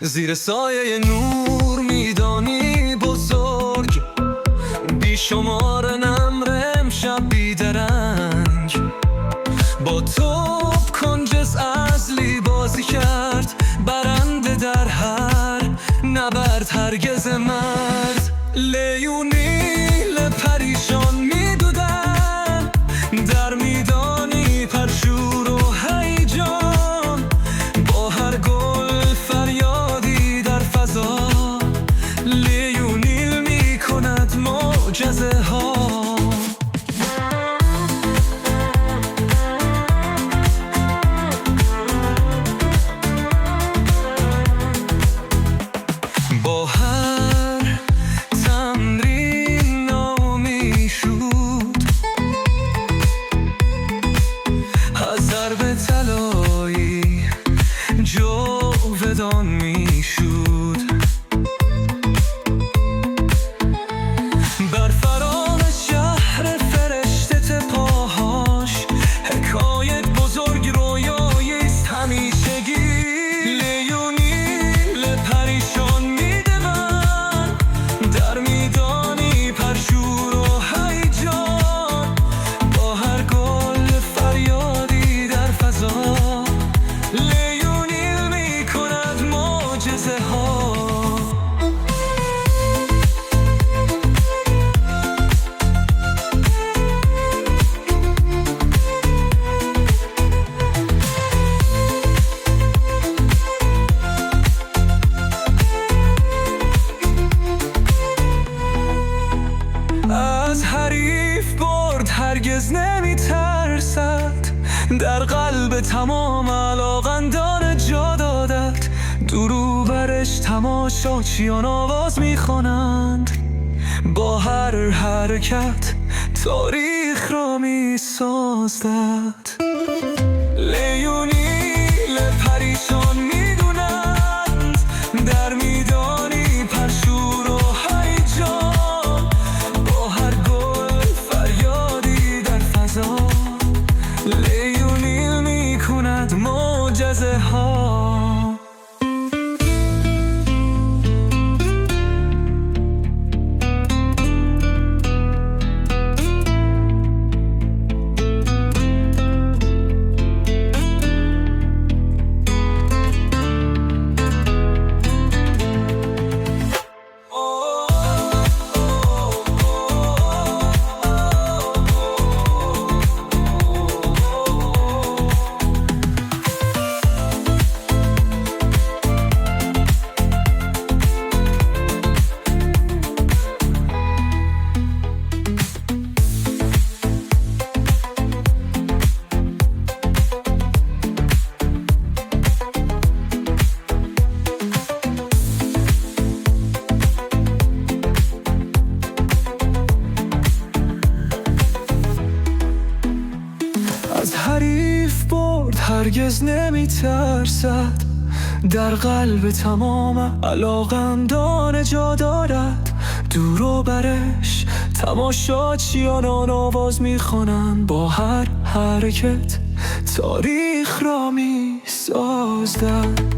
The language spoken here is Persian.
زیر سایه نور میدانی بزرگ، بیشمار نمر امشب بیدرنگ. با توپ کنجز ازلی بازی کرد، برنده در هر نبرد هرگز مرد. لیونیل پریشان میدودن در میدانی پرشور و هیجان، با هر گل فریادی در فضا. لیونیل میکند معجزه ها. با هر تمرین نامی شد، از ضرب طلایی جاودان می شد. بر فرام شهر فرشته پاهاش، حکایت بزرگ رویاییست همیشگی. لیونیل پریشان میدوند در میدانی پرشور و هیجان، با هر گل فریادی در فضا. لیونیل میکند معجزه ها. از حریف برد هرگز نمی ترسد، در قلب تمام علاقندان جا دادد. درو برش تماشاچیان آواز می خوانند، با هر حرکت تاریخ را می سازد. لیونیل پریشان می دونند در میدانی پرشور و هیجان، با هر گل فریادی در فضا. لیونیل می کند معجزه ها. از حریف برد هرگز نمی ترسد، در قلب تمام علاقمندان جا دارد. دور و برش تماشاچیان آواز می خوانند، با هر حرکت تاریخ را می سازد.